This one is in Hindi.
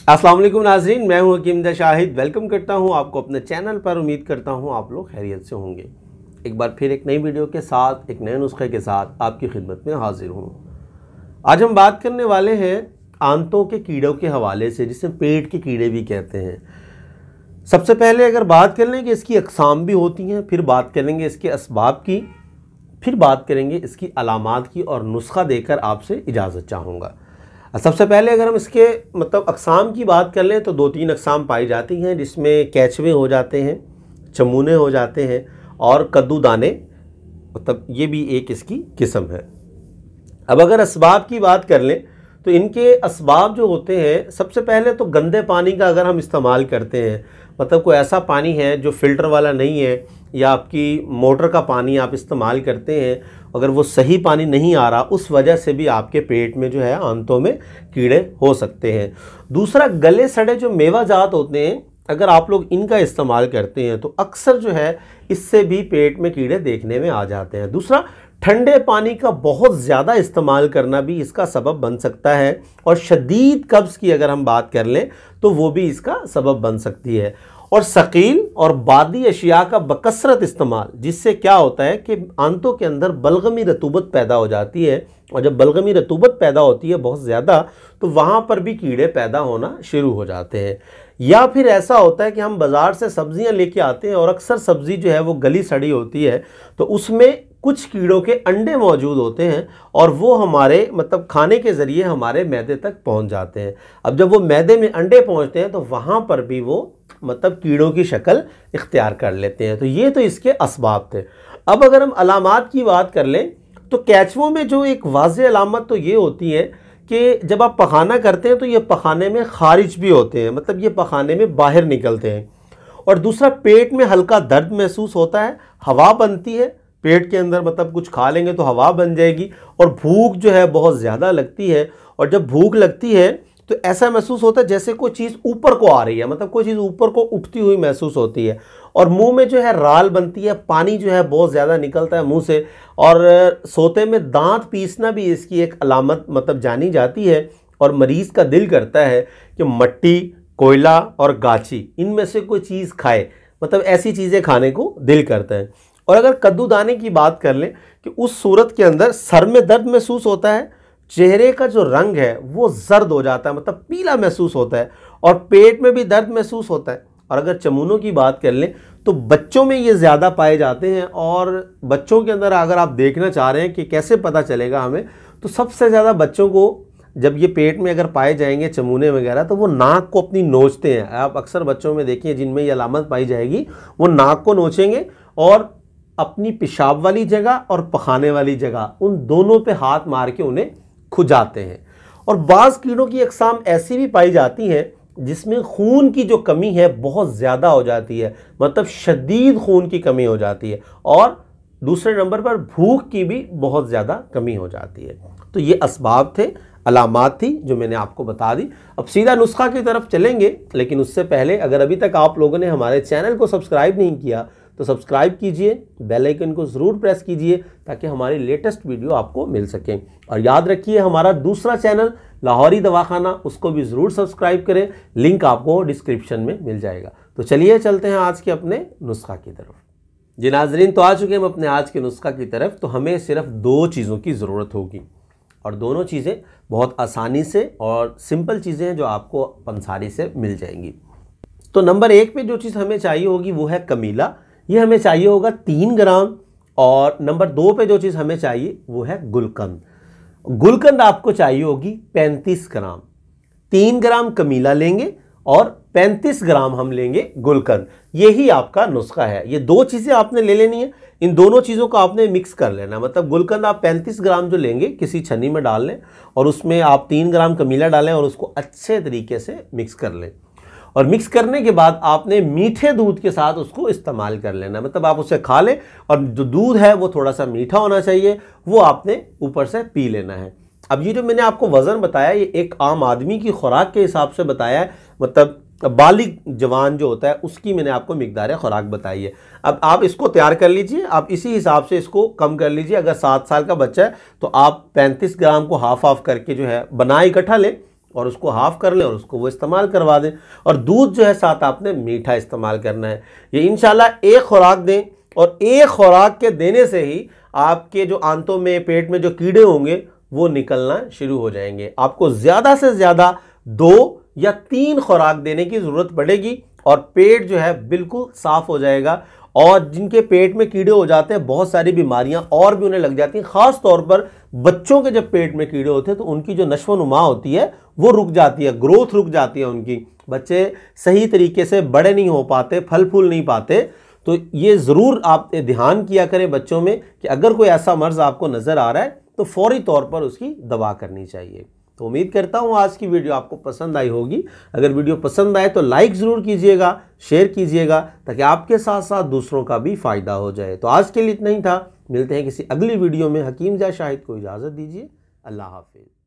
अस्सलाम वालेकुम नाज़रीन, मैं हूं हकीम शाहिद। वेलकम करता हूं आपको अपने चैनल पर। उम्मीद करता हूं आप लोग खैरियत से होंगे। एक बार फिर एक नई वीडियो के साथ, एक नए नुस्खे के साथ आपकी खिदमत में हाजिर हूं। आज हम बात करने वाले हैं आंतों के कीड़ों के हवाले से, जिसे पेट के कीड़े भी कहते हैं। सबसे पहले अगर बात कर लें कि इसकी अक़साम भी होती हैं, फिर बात करेंगे इसके असबाब की, फिर बात करेंगे इसकी अलामात की और नुस्खा देकर आपसे इजाज़त चाहूँगा। सबसे पहले अगर हम इसके अक़साम की बात कर लें तो दो तीन अक़साम पाई जाती हैं, जिसमें कैचवे हो जाते हैं, चमूने हो जाते हैं और कद्दूदाने, ये भी एक इसकी किस्म है। अब अगर असबाब की बात कर लें तो इनके असबाब जो होते हैं, सबसे पहले तो गंदे पानी का अगर हम इस्तेमाल करते हैं, कोई ऐसा पानी है जो फ़िल्टर वाला नहीं है या आपकी मोटर का पानी आप इस्तेमाल करते हैं, अगर वो सही पानी नहीं आ रहा, उस वजह से भी आपके पेट में जो है आंतों में कीड़े हो सकते हैं। दूसरा, गले सड़े जो मेवा जात होते हैं, अगर आप लोग इनका इस्तेमाल करते हैं तो अक्सर जो है इससे भी पेट में कीड़े देखने में आ जाते हैं। दूसरा, ठंडे पानी का बहुत ज़्यादा इस्तेमाल करना भी इसका सबब बन सकता है। और शदीद कब्ज़ की अगर हम बात कर लें तो वो भी इसका सबब बन सकती है। और सकील और बादी अशिया का बकसरत इस्तेमाल, जिससे क्या होता है कि आंतों के अंदर बलगमी रतूबत पैदा हो जाती है, और जब बलगमी रतूबत पैदा होती है बहुत ज़्यादा, तो वहाँ पर भी कीड़े पैदा होना शुरू हो जाते हैं। या फिर ऐसा होता है कि हम बाज़ार से सब्ज़ियाँ लेके आते हैं और अक्सर सब्ज़ी जो है वो गली सड़ी होती है, तो उसमें कुछ कीड़ों के अंडे मौजूद होते हैं और वो हमारे खाने के ज़रिए हमारे मैदे तक पहुंच जाते हैं। अब जब वो मैदे में अंडे पहुंचते हैं तो वहाँ पर भी वो कीड़ों की शक्ल इख्तियार कर लेते हैं। तो ये तो इसके असबाब थे। अब अगर हम अलामात की बात कर लें तो कैचवों में जो एक वाज़ेह अलामत तो ये होती है कि जब आप पखाना करते हैं तो ये पखाने में खारिज भी होते हैं, ये पखाने में बाहर निकलते हैं। और दूसरा, पेट में हल्का दर्द महसूस होता है, हवा बनती है पेट के अंदर, कुछ खा लेंगे तो हवा बन जाएगी, और भूख जो है बहुत ज़्यादा लगती है। और जब भूख लगती है तो ऐसा महसूस होता है जैसे कोई चीज़ ऊपर को आ रही है, कोई चीज़ ऊपर को उठती हुई महसूस होती है। और मुंह में जो है राल बनती है, पानी जो है बहुत ज़्यादा निकलता है मुंह से। और सोते में दांत पीसना भी इसकी एक अलामत जानी जाती है। और मरीज़ का दिल करता है कि मट्टी, कोयला और गाची, इनमें से कोई चीज़ खाए, ऐसी चीज़ें खाने को दिल करता है। और अगर कद्दूदाने की बात कर लें कि उस सूरत के अंदर सर में दर्द महसूस होता है, चेहरे का जो रंग है वो जर्द हो जाता है, पीला महसूस होता है, और पेट में भी दर्द महसूस होता है। और अगर चमूनों की बात कर लें तो बच्चों में ये ज़्यादा पाए जाते हैं। और बच्चों के अंदर अगर आप देखना चाह रहे हैं कि कैसे पता चलेगा हमें, तो सबसे ज़्यादा बच्चों को जब ये पेट में अगर पाए जाएंगे चमूने वगैरह, तो वो नाक को अपनी नोचते हैं। आप अक्सर बच्चों में देखिए जिनमें ये अलामत पाई जाएगी, वो नाक को नोचेंगे और अपनी पेशाब वाली जगह और पखाने वाली जगह, उन दोनों पे हाथ मार के उन्हें खुजाते हैं। और बाज़ कीड़ों की अक़साम ऐसी भी पाई जाती हैं जिसमें खून की जो कमी है बहुत ज़्यादा हो जाती है, शदीद खून की कमी हो जाती है। और दूसरे नंबर पर भूख की भी बहुत ज़्यादा कमी हो जाती है। तो ये असबाब थे, अलामात थी जो मैंने आपको बता दी। अब सीधा नुस्खा की तरफ चलेंगे, लेकिन उससे पहले अगर अभी तक आप लोगों ने हमारे चैनल को सब्सक्राइब नहीं किया तो सब्सक्राइब कीजिए, बेल आइकन को ज़रूर प्रेस कीजिए ताकि हमारी लेटेस्ट वीडियो आपको मिल सके। और याद रखिए हमारा दूसरा चैनल लाहौरी दवाखाना, उसको भी ज़रूर सब्सक्राइब करें, लिंक आपको डिस्क्रिप्शन में मिल जाएगा। तो चलिए चलते हैं आज के अपने नुस्खा की तरफ। जी नाज़रीन, तो आ चुके हम अपने आज के नुस्खा की तरफ। तो हमें सिर्फ दो चीज़ों की ज़रूरत होगी, और दोनों चीज़ें बहुत आसानी से और सिंपल चीज़ें हैं जो आपको पंसारी से मिल जाएंगी। तो नंबर 1 पे जो चीज़ हमें चाहिए होगी वो है कमीला, ये हमें चाहिए होगा 3 ग्राम। और नंबर 2 पे जो चीज़ हमें चाहिए वो है गुलकंद। गुलकंद आपको चाहिए होगी 35 ग्राम। 3 ग्राम कमीला लेंगे और 35 ग्राम हम लेंगे गुलकंद। यही आपका नुस्खा है। ये दो चीज़ें आपने ले लेनी है, इन दोनों चीज़ों को आपने मिक्स कर लेना। गुलकंद आप 35 ग्राम जो लेंगे किसी छन्नी में डाल लें, और उसमें आप 3 ग्राम कमीला डालें और उसको अच्छे तरीके से मिक्स कर लें। और मिक्स करने के बाद आपने मीठे दूध के साथ उसको इस्तेमाल कर लेना, आप उसे खा लें, और जो दूध है वो थोड़ा सा मीठा होना चाहिए, वो आपने ऊपर से पी लेना है। अब ये जो मैंने आपको वज़न बताया, ये एक आम आदमी की खुराक के हिसाब से बताया है, बालिग जवान जो होता है उसकी मैंने आपको मिकदार खुराक बताई है। अब आप इसको तैयार कर लीजिए, आप इसी हिसाब से इसको कम कर लीजिए। अगर 7 साल का बच्चा है तो आप 35 ग्राम को हाफ करके जो है बनाए इकट्ठा लें, और उसको हाफ़ कर लें और उसको वो इस्तेमाल करवा दें। और दूध जो है साथ आपने मीठा इस्तेमाल करना है। ये इंशाल्लाह एक खुराक दें और एक खुराक के देने से ही आपके जो आंतों में, पेट में जो कीड़े होंगे वो निकलना शुरू हो जाएंगे। आपको ज़्यादा से ज़्यादा 2 या 3 खुराक देने की ज़रूरत पड़ेगी और पेट जो है बिल्कुल साफ़ हो जाएगा। और जिनके पेट में कीड़े हो जाते हैं, बहुत सारी बीमारियां और भी उन्हें लग जाती हैं। ख़ास तौर पर बच्चों के जब पेट में कीड़े होते हैं तो उनकी जो नश्व नुमा होती है वो रुक जाती है, ग्रोथ रुक जाती है उनकी। बच्चे सही तरीके से बड़े नहीं हो पाते, फल फूल नहीं पाते। तो ये ज़रूर आप ध्यान किया करें बच्चों में कि अगर कोई ऐसा मर्ज़ आपको नज़र आ रहा है तो फौरी तौर पर उसकी दवा करनी चाहिए। तो उम्मीद करता हूँ आज की वीडियो आपको पसंद आई होगी। अगर वीडियो पसंद आए तो लाइक ज़रूर कीजिएगा, शेयर कीजिएगा, ताकि आपके साथ साथ दूसरों का भी फ़ायदा हो जाए। तो आज के लिए इतना ही था। मिलते हैं किसी अगली वीडियो में। हकीम जा शाहिद को इजाज़त दीजिए। अल्लाह हाफिज़।